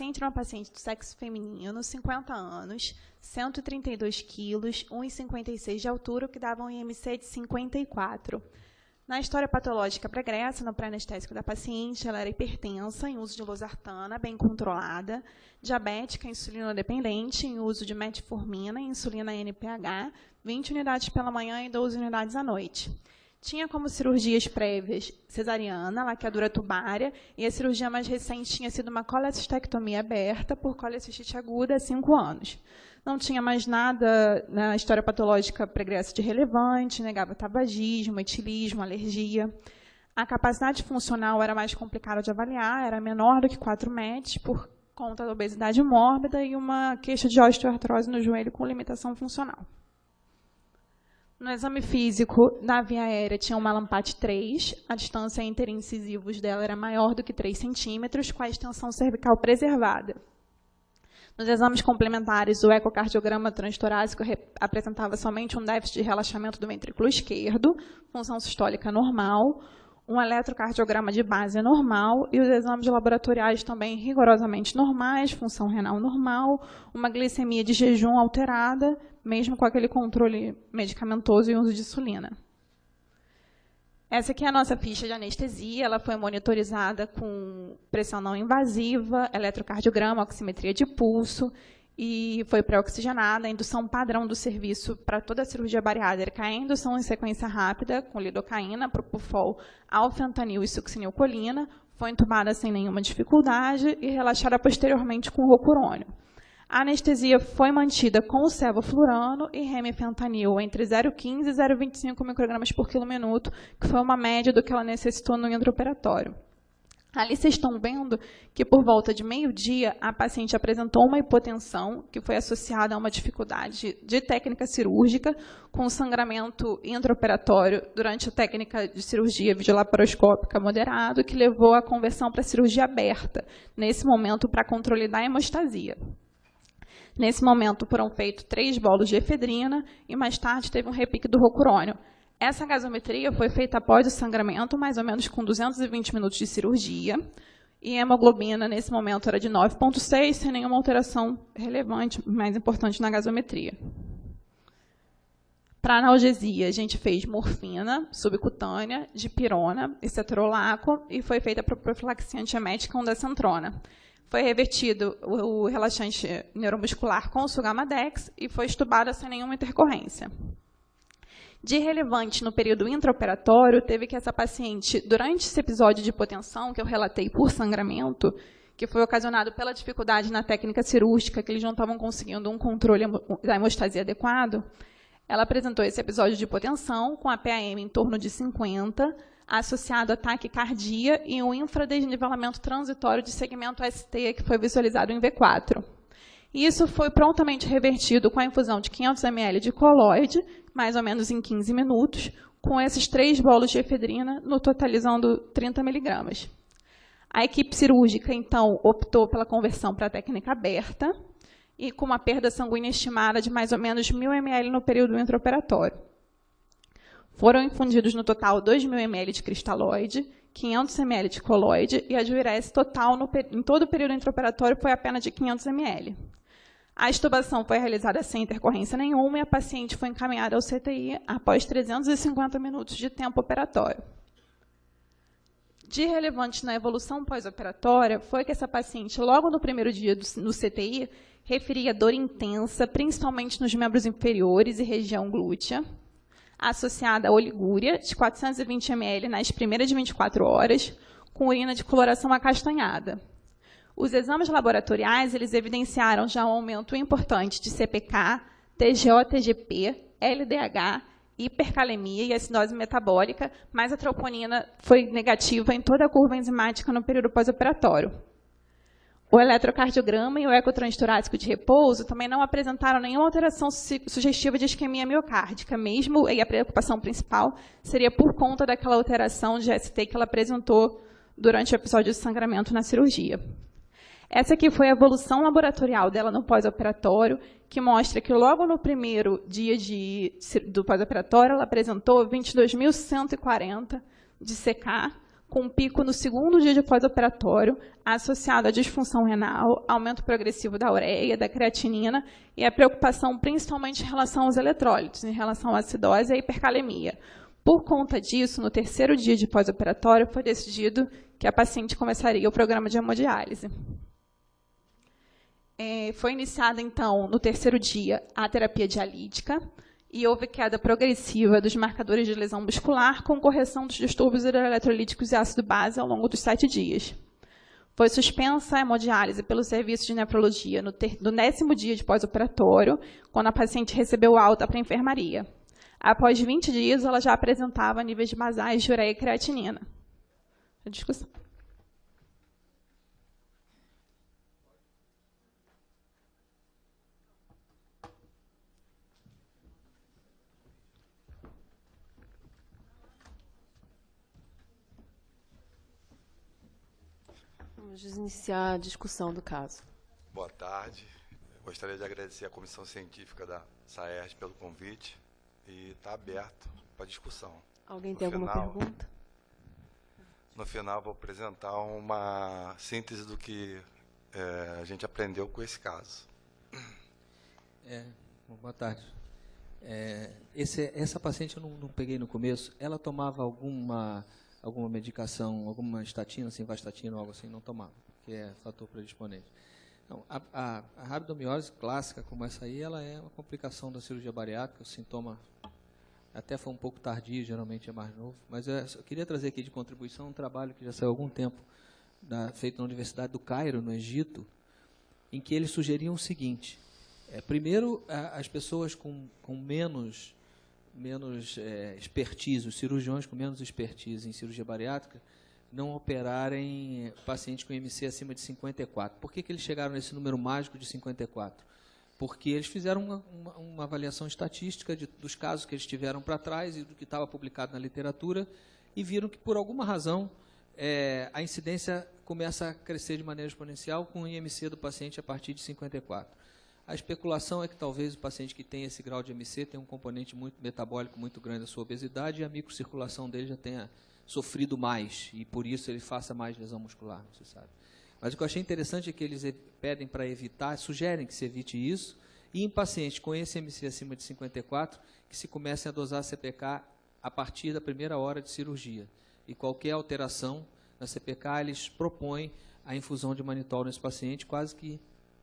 paciente era uma paciente do sexo feminino, 50 anos, 132 quilos, 1,56 de altura, o que dava um IMC de 54. Na história patológica pregressa, no pré-anestésico da paciente, ela era hipertensa, em uso de losartana, bem controlada, diabética, insulino-dependente, em uso de metformina e insulina NPH, 20 unidades pela manhã e 12 unidades à noite. Tinha como cirurgias prévias cesariana, laqueadura tubária, e a cirurgia mais recente tinha sido uma colecistectomia aberta por colecistite aguda há 5 anos. Não tinha mais nada na história patológica pregressa de relevante, negava tabagismo, etilismo, alergia. A capacidade funcional era mais complicada de avaliar, era menor do que 4 METs, por conta da obesidade mórbida e uma queixa de osteoartrose no joelho com limitação funcional. No exame físico, na via aérea, tinha uma Lampate 3, a distância interincisivos dela era maior do que 3 centímetros, com a extensão cervical preservada. Nos exames complementares, o ecocardiograma transtorácico apresentava somente um déficit de relaxamento do ventrículo esquerdo, função sistólica normal, um eletrocardiograma de base normal e os exames laboratoriais também rigorosamente normais, função renal normal, uma glicemia de jejum alterada, mesmo com aquele controle medicamentoso e uso de insulina. Essa aqui é a nossa ficha de anestesia, ela foi monitorizada com pressão não invasiva, eletrocardiograma, oximetria de pulso, e foi pré-oxigenada, a indução padrão do serviço para toda a cirurgia bariátrica, a indução em sequência rápida, com lidocaína, propofol, alfentanil e succinilcolina, foi entubada sem nenhuma dificuldade e relaxada posteriormente com rocurônio. A anestesia foi mantida com o sevoflurano e remifentanil entre 0,15 e 0,25 microgramas por quilo minuto, que foi uma média do que ela necessitou no intraoperatório. Ali vocês estão vendo que, por volta de meio-dia, a paciente apresentou uma hipotensão, que foi associada a uma dificuldade de técnica cirúrgica, com sangramento intraoperatório durante a técnica de cirurgia videolaparoscópica moderado, que levou à conversão para cirurgia aberta, nesse momento, para controle da hemostasia. Nesse momento, foram feitos 3 bolos de efedrina e, mais tarde, teve um repique do rocurônio. Essa gasometria foi feita após o sangramento, mais ou menos com 220 minutos de cirurgia, e a hemoglobina, nesse momento, era de 9,6, sem nenhuma alteração relevante, mais importante na gasometria. Para analgesia, a gente fez morfina subcutânea, dipirona e cetrolaco, e foi feita para profilaxia antiemética com ondansetrona. Foi revertido o relaxante neuromuscular com o Sugamadex e foi estubada sem nenhuma intercorrência. De relevante no período intraoperatório, teve que essa paciente, durante esse episódio de hipotensão, que eu relatei por sangramento, que foi ocasionado pela dificuldade na técnica cirúrgica, que eles não estavam conseguindo um controle da hemostasia adequado, ela apresentou esse episódio de hipotensão com a PAM em torno de 50, associado a taquicardia e um infradesnivelamento transitório de segmento ST, que foi visualizado em V4. Isso foi prontamente revertido com a infusão de 500 ml de coloide, mais ou menos em 15 minutos, com esses 3 bolos de efedrina, no totalizando 30 miligramas. A equipe cirúrgica, então, optou pela conversão para a técnica aberta e com uma perda sanguínea estimada de mais ou menos 1.000 ml no período intraoperatório. Foram infundidos no total 2.000 ml de cristalóide, 500 ml de coloide e a diurese total em todo o período intraoperatório foi apenas de 500 ml. A extubação foi realizada sem intercorrência nenhuma e a paciente foi encaminhada ao CTI após 350 minutos de tempo operatório. De relevante na evolução pós-operatória foi que essa paciente, logo no primeiro dia no CTI, referia dor intensa, principalmente nos membros inferiores e região glútea, associada a oligúria de 420 ml nas primeiras 24 horas, com urina de coloração acastanhada. Os exames laboratoriais eles evidenciaram já um aumento importante de CPK, TGO-TGP, LDH, hipercalemia e acidose metabólica, mas a troponina foi negativa em toda a curva enzimática no período pós-operatório. O eletrocardiograma e o ecotranstorácico de repouso também não apresentaram nenhuma alteração sugestiva de isquemia miocárdica, mesmo, e a preocupação principal seria por conta daquela alteração de ST que ela apresentou durante o episódio de sangramento na cirurgia. Essa aqui foi a evolução laboratorial dela no pós-operatório, que mostra que logo no primeiro dia do pós-operatório ela apresentou 22.140 de CK, com pico no segundo dia de pós-operatório, associado à disfunção renal, aumento progressivo da ureia, da creatinina e a preocupação principalmente em relação aos eletrólitos, em relação à acidose e à hipercalemia. Por conta disso, no terceiro dia de pós-operatório, foi decidido que a paciente começaria o programa de hemodiálise. Foi iniciada, então, no terceiro dia, a terapia dialítica, e houve queda progressiva dos marcadores de lesão muscular com correção dos distúrbios hidroeletrolíticos e ácido base ao longo dos 7 dias. Foi suspensa a hemodiálise pelo serviço de nefrologia no 10º dia de pós-operatório, quando a paciente recebeu alta para a enfermaria. Após 20 dias, ela já apresentava níveis basais de ureia e creatinina. A discussão. Vamos iniciar a discussão do caso. Boa tarde. Gostaria de agradecer à Comissão Científica da SAERJ pelo convite e está aberto para discussão. Alguém tem alguma pergunta? No final, vou apresentar uma síntese do que a gente aprendeu com esse caso. Boa tarde. Essa paciente eu não peguei no começo. Ela tomava alguma medicação, alguma estatina, simvastatina ou algo assim? Não tomava, que é fator predisponente. Então, a rabdomiólise clássica, como essa aí, ela é uma complicação da cirurgia bariátrica. O sintoma até foi um pouco tardio, geralmente é mais novo. Mas eu queria trazer aqui de contribuição um trabalho que já saiu há algum tempo, feito na Universidade do Cairo, no Egito, em que eles sugeriam o seguinte. Primeiro, as pessoas com menos expertise, os cirurgiões com menos expertise em cirurgia bariátrica, não operarem pacientes com IMC acima de 54. Por que eles chegaram nesse número mágico de 54? Porque eles fizeram uma avaliação estatística dos casos que eles tiveram para trás e do que estava publicado na literatura e viram que, por alguma razão, a incidência começa a crescer de maneira exponencial com o IMC do paciente a partir de 54. A especulação é que talvez o paciente que tem esse grau de IMC tenha um componente metabólico muito grande da sua obesidade e a microcirculação dele já tenha sofrido mais, e por isso ele faça mais lesão muscular, não se sabe. Mas o que eu achei interessante é que eles pedem para evitar, sugerem que se evite isso, e em pacientes com esse IMC acima de 54, que se comecem a dosar CPK a partir da primeira hora de cirurgia. E qualquer alteração na CPK, eles propõem a infusão de manitol nesse paciente, quase que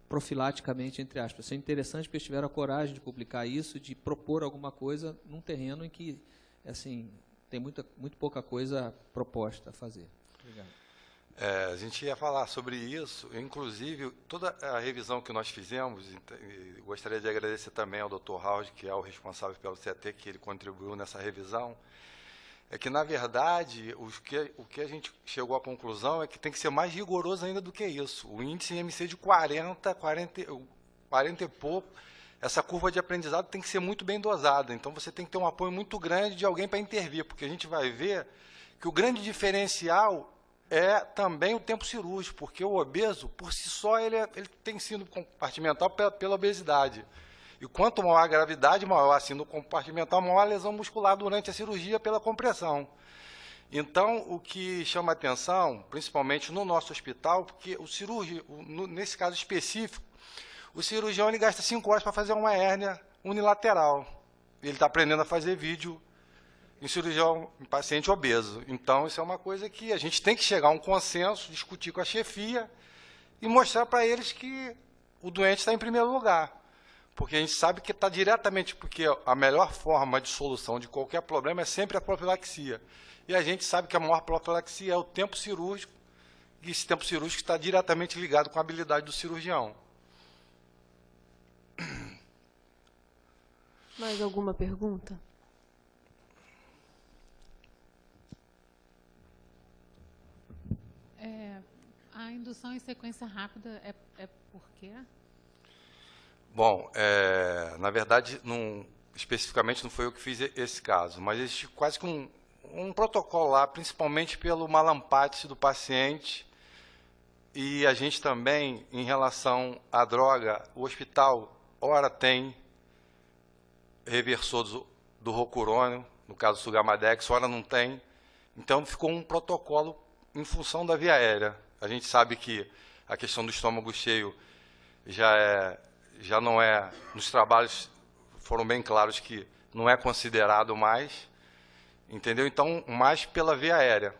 profilaticamente, entre aspas. Isso é interessante porque eles tiveram a coragem de publicar isso, de propor alguma coisa num terreno em que, assim, tem muito pouca coisa proposta a fazer. Obrigado. A gente ia falar sobre isso, inclusive, toda a revisão que nós fizemos, gostaria de agradecer também ao Dr. Howard, que é o responsável pelo CT, que ele contribuiu nessa revisão, é que, na verdade, o que a gente chegou à conclusão é que tem que ser mais rigoroso ainda do que isso. O índice IMC de 40 e pouco, essa curva de aprendizado tem que ser muito bem dosada. Então, você tem que ter um apoio muito grande de alguém para intervir, porque a gente vai ver que o grande diferencial é também o tempo cirúrgico, porque o obeso, por si só, ele tem síndrome compartimental pela obesidade. E quanto maior a gravidade, maior a síndrome compartimental, maior a lesão muscular durante a cirurgia pela compressão. Então, o que chama atenção, principalmente no nosso hospital, porque o cirurgião, nesse caso específico, o cirurgião ele gasta 5 horas para fazer uma hérnia unilateral. Ele está aprendendo a fazer vídeo em cirurgião, em paciente obeso. Então, isso é uma coisa que a gente tem que chegar a um consenso, discutir com a chefia e mostrar para eles que o doente está em primeiro lugar. Porque a gente sabe que está diretamente, porque a melhor forma de solução de qualquer problema é sempre a profilaxia. E a gente sabe que a maior profilaxia é o tempo cirúrgico, e esse tempo cirúrgico está diretamente ligado com a habilidade do cirurgião. Mais alguma pergunta? A indução em sequência rápida é por quê? Bom, na verdade, especificamente não foi eu que fiz esse caso, mas existe quase que um protocolo lá, principalmente pelo malampate do paciente, e a gente também, em relação à droga, o hospital, ora tem reversor do rocurônio, no caso do Sugamadex, ora não tem. Então, ficou um protocolo em função da via aérea. A gente sabe que a questão do estômago cheio já não é, nos trabalhos foram bem claros que não é considerado mais, entendeu? Então, mais pela via aérea,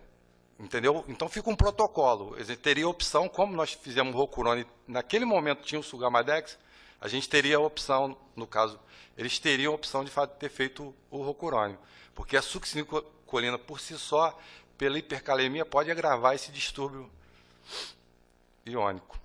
entendeu? Então, fica um protocolo. A gente teria a opção, como nós fizemos o Rocurone, naquele momento tinha o Sugamadex, a gente teria a opção, no caso, eles teriam a opção de ter feito o Rocurone, porque a succinilcolina, por si só, pela hipercalemia, pode agravar esse distúrbio iônico.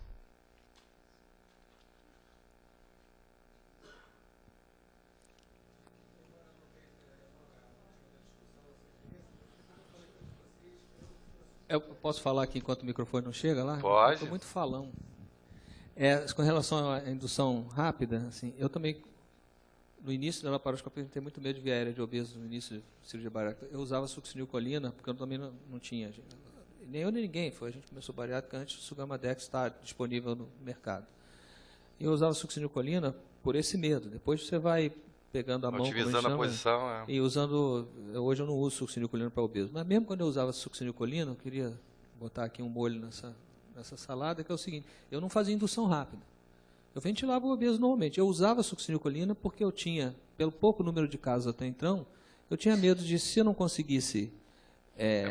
Eu posso falar aqui enquanto o microfone não chega lá? Pode. Estou muito falão. Com relação à indução rápida, assim, eu também, no início da laparoscopia, tenho muito medo de via aérea de obeso, no início da cirurgia bariátrica. Eu usava succinilcolina, porque eu também não tinha. Nem eu nem ninguém. A gente começou bariátrica antes do Sugamadex estar disponível no mercado. Eu usava succinilcolina por esse medo. Depois você vai pegando a mão, otimizando a posição. E usando... Hoje eu não uso succinilcolina para obeso. Mas mesmo quando eu usava succinilcolina, eu queria botar aqui um molho nessa salada, que é o seguinte: eu não fazia indução rápida. Eu ventilava o obeso normalmente. Eu usava succinilcolina porque eu tinha, pelo pouco número de casos até então, eu tinha medo de, se eu não conseguisse...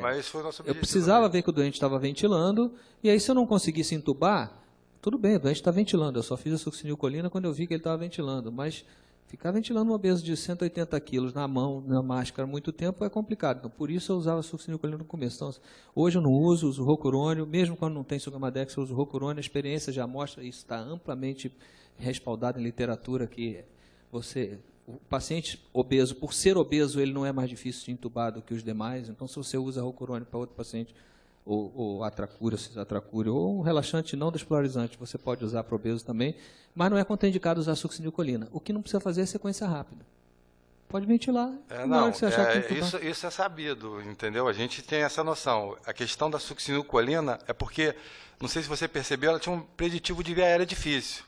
mas esse foi o nosso eu objetivo, precisava né? ver que o doente estava ventilando, e aí se eu não conseguisse entubar, tudo bem, o doente está ventilando. Eu só fiz a succinilcolina quando eu vi que ele estava ventilando, mas ficar ventilando um obeso de 180 quilos na mão, na máscara, muito tempo é complicado. Então, por isso eu usava succinilcolina no começo. Então, hoje eu não uso Rocurone, mesmo quando não tem Sugamadex, eu uso Rocurone. A experiência já mostra, isso está amplamente respaldado em literatura, que o paciente obeso, por ser obeso, ele não é mais difícil de intubar do que os demais. Então, se você usa Rocurone para outro paciente, ou atracúria, ou um relaxante não despolarizante, você pode usar para obeso também, mas não é contraindicado usar succinilcolina. O que não precisa fazer é sequência rápida. Pode ventilar. Isso é sabido, entendeu? A gente tem essa noção. A questão da succinilcolina é porque, não sei se você percebeu, ela tinha um preditivo de via aérea difícil.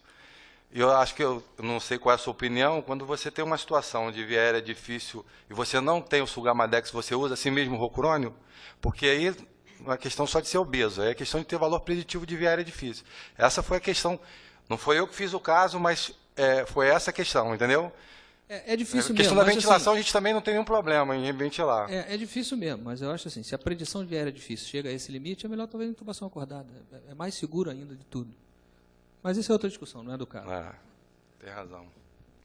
E eu acho que, eu não sei qual é a sua opinião, quando você tem uma situação de via aérea difícil e você não tem o Sugamadex, você usa assim mesmo o Rocurone, porque aí não é questão só de ser obeso, é questão de ter valor preditivo de via aérea difícil. Essa foi a questão. Não foi eu que fiz o caso, mas foi essa a questão, entendeu? É difícil mesmo. A questão da ventilação, assim, a gente também não tem nenhum problema em ventilar. É difícil mesmo, mas eu acho assim, se a predição de via aérea difícil chega a esse limite, é melhor talvez intubação acordada. É mais seguro ainda de tudo. Mas isso é outra discussão, não é do caso. Tem razão.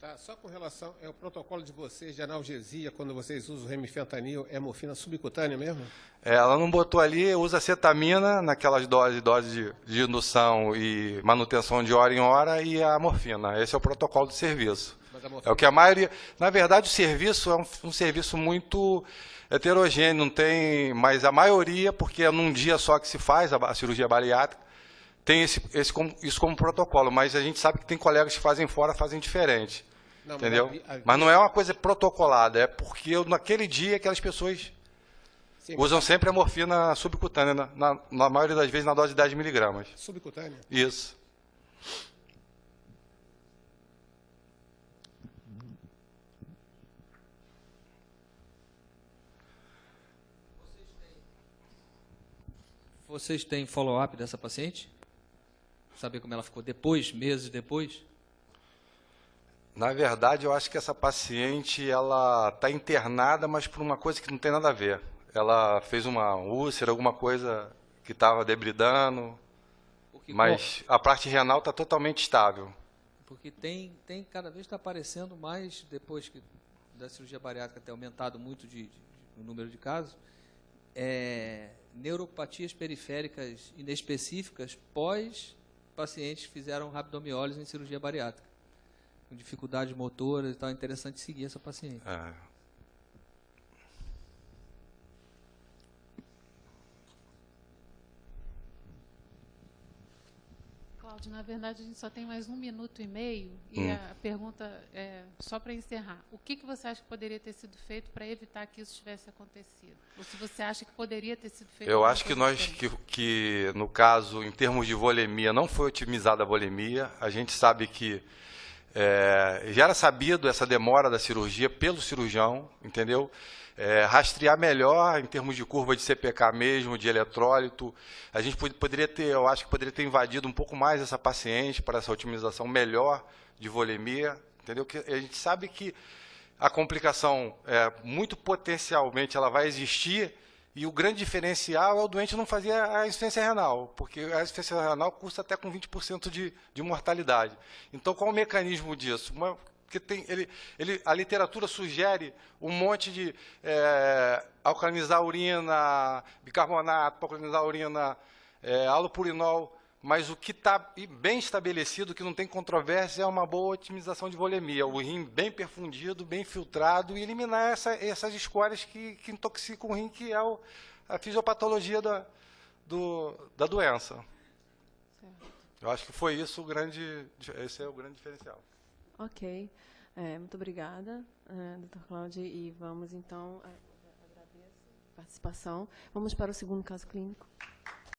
Tá, só com relação ao protocolo de vocês de analgesia, quando vocês usam remifentanil, é morfina subcutânea mesmo? Ela não botou ali, usa cetamina naquelas doses de indução e manutenção de hora em hora e a morfina. Esse é o protocolo de serviço. É o que a maioria... Na verdade, o serviço é um serviço muito heterogêneo, não tem... Mas a maioria, porque é num dia só que se faz a cirurgia bariátrica, tem isso como protocolo, mas a gente sabe que tem colegas que fazem fora, fazem diferente. Não, entendeu? Mas não é uma coisa protocolada, é porque naquele dia aquelas pessoas usam sempre a morfina subcutânea, na maioria das vezes na dose de 10 miligramas. Subcutânea? Isso. Vocês têm follow-up dessa paciente? Saber como ela ficou depois, meses depois? Na verdade, eu acho que essa paciente ela está internada, mas por uma coisa que não tem nada a ver. Ela fez uma úlcera, alguma coisa que estava debridando, mas a parte renal está totalmente estável. Porque cada vez está aparecendo mais, depois da cirurgia bariátrica ter aumentado muito o número de casos, neuropatias periféricas inespecíficas pós-pacientes que fizeram rabdomiólise em cirurgia bariátrica. Com dificuldades motoras e tal, é interessante seguir essa paciente. Cláudio, na verdade, a gente só tem mais 1 minuto e meio, e a pergunta é só para encerrar. O que você acha que poderia ter sido feito para evitar que isso tivesse acontecido? Ou se você acha que poderia ter sido feito? Eu acho que no caso, em termos de volemia, não foi otimizada a volemia. A gente sabe que Já era sabido essa demora da cirurgia pelo cirurgião, entendeu? Rastrear melhor em termos de curva de CPK mesmo, de eletrólito. A gente poderia ter, eu acho que poderia ter invadido um pouco mais essa paciente para essa otimização melhor de volemia, entendeu? Que a gente sabe que a complicação, muito potencialmente, ela vai existir, e o grande diferencial é o doente não fazer a insuficiência renal, porque a insuficiência renal custa até com 20% de mortalidade. Então, qual o mecanismo disso? Porque a literatura sugere um monte de alcalinizar a urina, bicarbonato, alcalinizar a urina, alopurinol, mas o que está bem estabelecido, que não tem controvérsia, é uma boa otimização de volemia. O rim bem perfundido, bem filtrado, e eliminar essas escórias que intoxicam o rim, que é a fisiopatologia da doença. Certo. Eu acho que foi isso esse é o grande diferencial. Ok. Muito obrigada, doutor Cláudio. E vamos, então, agradeço a participação. Vamos para o segundo caso clínico.